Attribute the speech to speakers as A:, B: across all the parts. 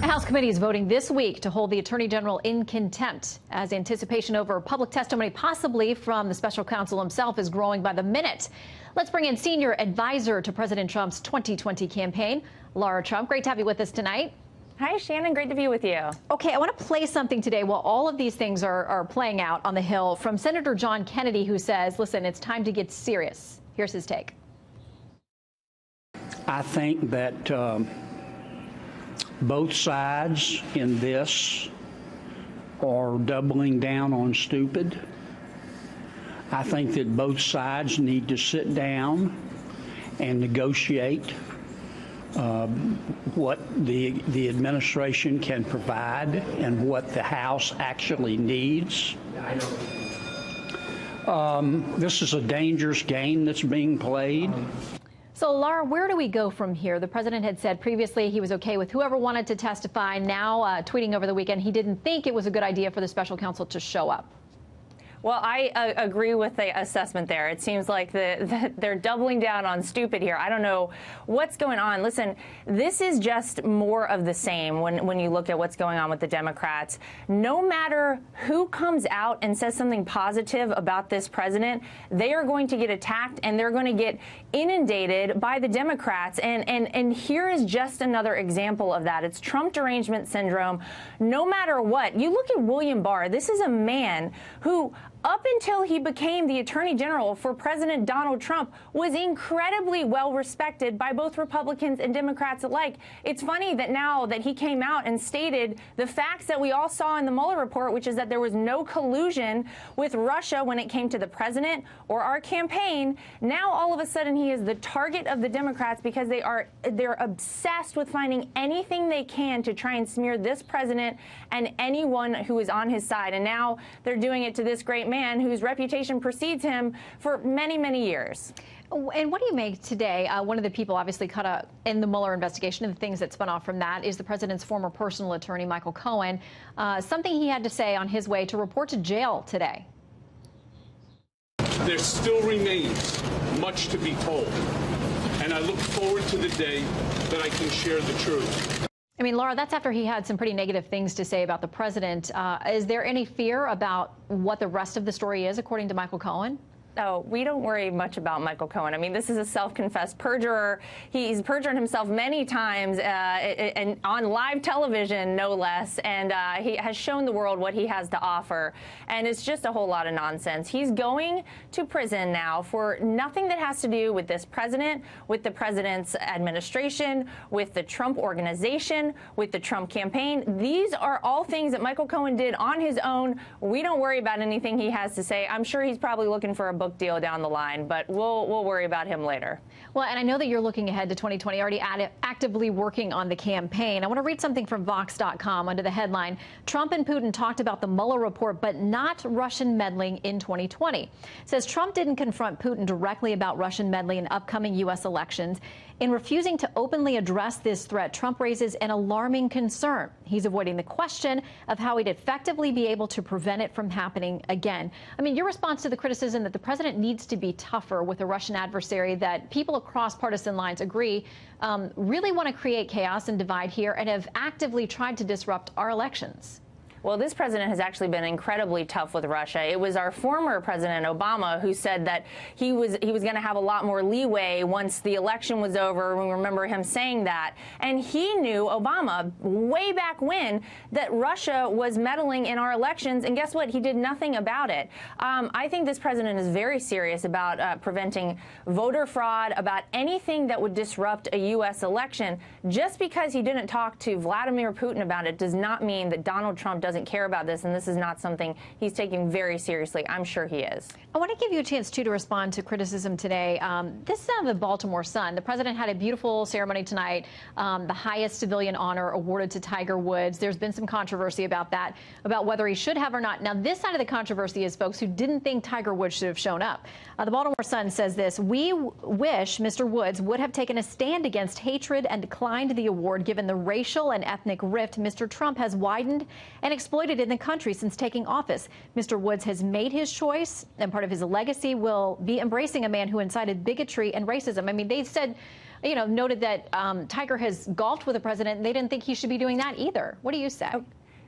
A: House committee is voting this week to hold the Attorney General in contempt as anticipation over public testimony, possibly from the special counsel himself, is growing by the minute. Let's bring in senior advisor to President Trump's 2020 campaign, Lara Trump. Great to have you with us tonight.
B: Hi, Shannon. Great to be with you.
A: Okay, I want to play something today while all of these things are playing out on the Hill from Senator John Kennedy, who says, listen, it's time to get serious. Here's his take.
C: I think that both sides in this are doubling down on stupid. I think that both sides need to sit down and negotiate what the administration can provide and what the House actually needs. This is a dangerous game that's being played.
A: So, Lara, where do we go from here? The president had said previously he was okay with whoever wanted to testify. Now, tweeting over the weekend, he didn't think it was a good idea for the special counsel to show up.
B: Well, I agree with the assessment there. It seems like they're doubling down on stupid here. I don't know what's going on. Listen, this is just more of the same when you look at what's going on with the Democrats. No matter who comes out and says something positive about this president, they are going to get attacked and they're going to get inundated by the Democrats. And here is just another example of that. It's Trump derangement syndrome. No matter what, you look at William Barr. This is a man who, up until he became the Attorney General for President Donald Trump, was incredibly well respected by both Republicans and Democrats alike. It's funny that now that he came out and stated the facts that we all saw in the Mueller report, which is that there was no collusion with Russia when it came to the president or our campaign, now all of a sudden he is the target of the Democrats because they're obsessed with finding anything they can to try and smear this president and anyone who is on his side. And now they're doing it to this great man whose reputation precedes him for many, many years.
A: And what do you make today? One of the people obviously caught up in the Mueller investigation and the things that spun off from that is the president's former personal attorney, Michael Cohen. Something he had to say on his way to report to jail today.
D: There still remains much to be told, and I look forward to the day that I can share the truth.
A: I mean, Lara, that's after he had some pretty negative things to say about the president. Is there any fear about what the rest of the story is, according to Michael Cohen?
B: Oh, we don't worry much about Michael Cohen. I mean, this is a self-confessed perjurer. He's perjured himself many times and on live television, no less. And he has shown the world what he has to offer. And it's just a whole lot of nonsense. He's going to prison now for nothing that has to do with this president, with the president's administration, with the Trump organization, with the Trump campaign. These are all things that Michael Cohen did on his own. We don't worry about anything he has to say. I'm sure he's probably looking for a book deal down the line, but we'll worry about him later.
A: Well, and I know that you're looking ahead to 2020, already actively working on the campaign. I want to read something from Vox.com under the headline, Trump and Putin talked about the Mueller report, but not Russian meddling in 2020. It says Trump didn't confront Putin directly about Russian meddling in upcoming U.S. elections. In refusing to openly address this threat, Trump raises an alarming concern. He's avoiding the question of how he'd effectively be able to prevent it from happening again. I mean, your response to the criticism that the president needs to be tougher with a Russian adversary that people across partisan lines agree really want to create chaos and divide here and have actively tried to disrupt our elections.
B: Well, this president has actually been incredibly tough with Russia. It was our former President Obama who said that he was going to have a lot more leeway once the election was over. We remember him saying that. And he knew, Obama, way back when, that Russia was meddling in our elections. And guess what? He did nothing about it. I think this president is very serious about preventing voter fraud, about anything that would disrupt a U.S. election. Just because he didn't talk to Vladimir Putin about it does not mean that Donald Trump doesn't care about this, and this is not something he's taking very seriously. I'm sure he is.
A: I want to give you a chance, too, to respond to criticism today. This is out of the Baltimore Sun. The president had a beautiful ceremony tonight, the highest civilian honor awarded to Tiger Woods. There's been some controversy about that, about whether he should have or not. Now, this side of the controversy is folks who didn't think Tiger Woods should have shown up. The Baltimore Sun says this, we wish Mr. Woods would have taken a stand against hatred and declined the award given the racial and ethnic rift Mr. Trump has widened and exploited in the country since taking office. Mr. Woods has made his choice, and part of his legacy will be embracing a man who incited bigotry and racism. I mean, they said noted that Tiger has golfed with the president, and they didn't think he should be doing that either. What do you say?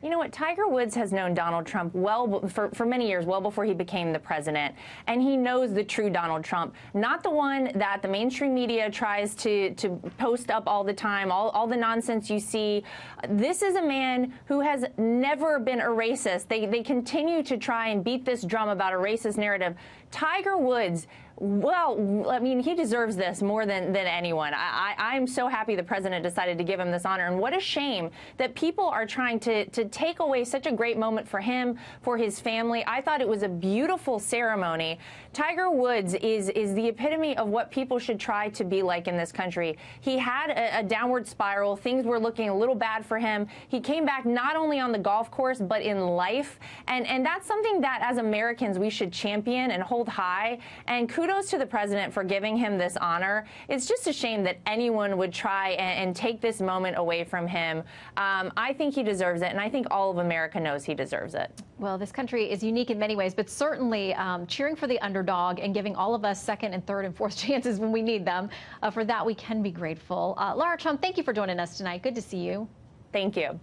B: You know what? Tiger Woods has known Donald Trump for many years, well before he became the president. And he knows the true Donald Trump, not the one that the mainstream media tries to post up all the time, all the nonsense you see. This is a man who has never been a racist. They continue to try and beat this drum about a racist narrative. Tiger Woods, well, I mean, he deserves this more than anyone. I'm so happy the president decided to give him this honor. And what a shame that people are trying to take away such a great moment for him, for his family. I thought it was a beautiful ceremony. Tiger Woods is the epitome of what people should try to be like in this country. He had a downward spiral. Things were looking a little bad for him. He came back not only on the golf course, but in life. And that's something that as Americans we should champion and hold high. And kudos to the president for giving him this honor. It's just a shame that anyone would try and take this moment away from him. I think he deserves it, and I think all of America knows he deserves it.
A: Well, this country is unique in many ways, but certainly cheering for the underdog and giving all of us second and third and fourth chances when we need them. For that, we can be grateful. Lara Trump, thank you for joining us tonight. Good to see you.
B: Thank you.